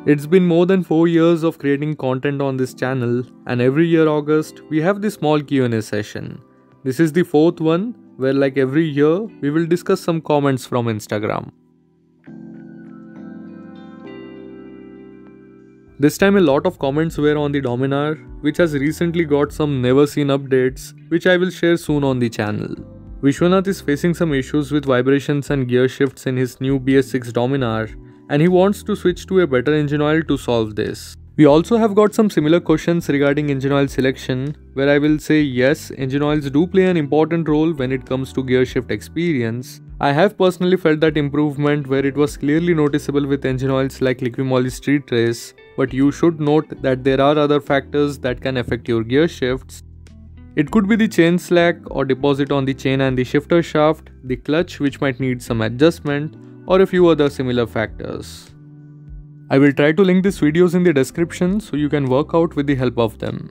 It's been more than 4 years of creating content on this channel, and every year August, we have this small Q&A session. This is the 4th one, where like every year, we will discuss some comments from Instagram. This time a lot of comments were on the Dominar, which has recently got some never seen updates, which I will share soon on the channel. Vishwanath is facing some issues with vibrations and gear shifts in his new BS6 Dominar, and he wants to switch to a better engine oil to solve this. We also have got some similar questions regarding engine oil selection, where I will say yes, engine oils do play an important role when it comes to gear shift experience. I have personally felt that improvement where it was clearly noticeable with engine oils like Liqui moly street race, but you should note that there are other factors that can affect your gear shifts. It could be the chain slack or deposit on the chain and the shifter shaft, the clutch which might need some adjustment, or a few other similar factors. I will try to link these videos in the description so you can work out with the help of them.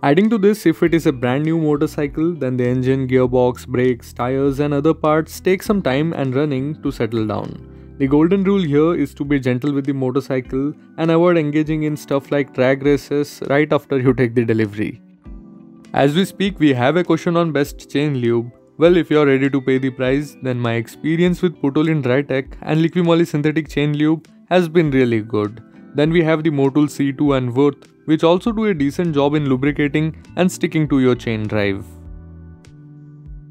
Adding to this, if it is a brand new motorcycle, then the engine, gearbox, brakes, tires and other parts take some time and running to settle down. The golden rule here is to be gentle with the motorcycle and avoid engaging in stuff like drag races right after you take the delivery. As we speak, we have a question on best chain lube. Well, if you are ready to pay the price, then my experience with Motul in dry tech and Liqui moly synthetic chain lube has been really good. Then we have the Motul C2 and Worth, which also do a decent job in lubricating and sticking to your chain drive.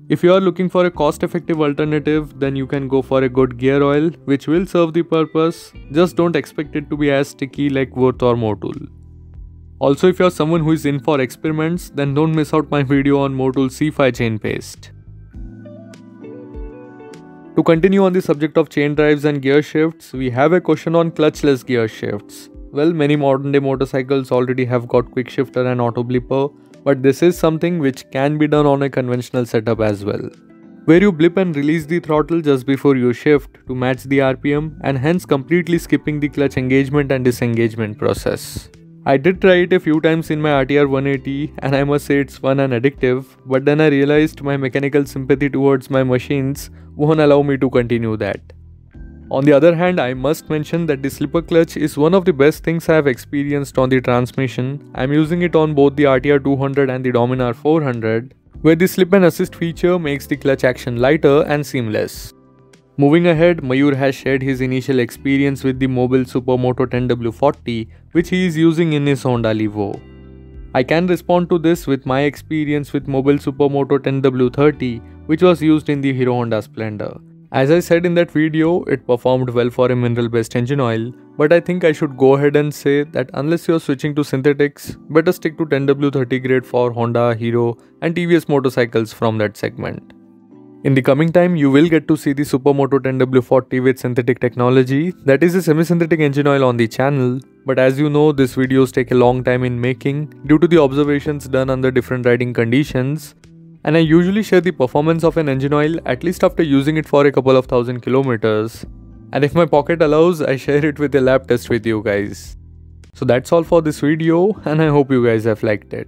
If you are looking for a cost-effective alternative, then you can go for a good gear oil, which will serve the purpose. Just don't expect it to be as sticky like Worth or Motul. Also, if you are someone who is in for experiments, then don't miss out my video on Motul C5 chain paste. To continue on the subject of chain drives and gear shifts, we have a question on clutchless gear shifts. Well, many modern day motorcycles already have got quick shifter and auto blipper, but this is something which can be done on a conventional setup as well, where you blip and release the throttle just before you shift to match the RPM and hence completely skipping the clutch engagement and disengagement process. I did try it a few times in my RTR 180 and I must say it's fun and addictive, but then I realized my mechanical sympathy towards my machines won't allow me to continue that. On the other hand, I must mention that the slipper clutch is one of the best things I have experienced on the transmission. I am using it on both the RTR 200 and the Dominar 400, where the slip and assist feature makes the clutch action lighter and seamless. Moving ahead, Mayur has shared his initial experience with the Mobil Super Moto 10W40, which he is using in his Honda Levo. I can respond to this with my experience with Mobil Super Moto 10W30, which was used in the Hero Honda Splendor. As I said in that video, it performed well for a mineral-based engine oil, but I think I should go ahead and say that unless you are switching to synthetics, better stick to 10W30 grade for Honda, Hero and TVS motorcycles from that segment. In the coming time, you will get to see the Super Moto 10W40 with synthetic technology, that is a semi-synthetic engine oil on the channel, but as you know, these videos take a long time in making due to the observations done under different riding conditions, and I usually share the performance of an engine oil at least after using it for a couple of thousand kilometers, and if my pocket allows, I share it with a lab test with you guys. So that's all for this video and I hope you guys have liked it.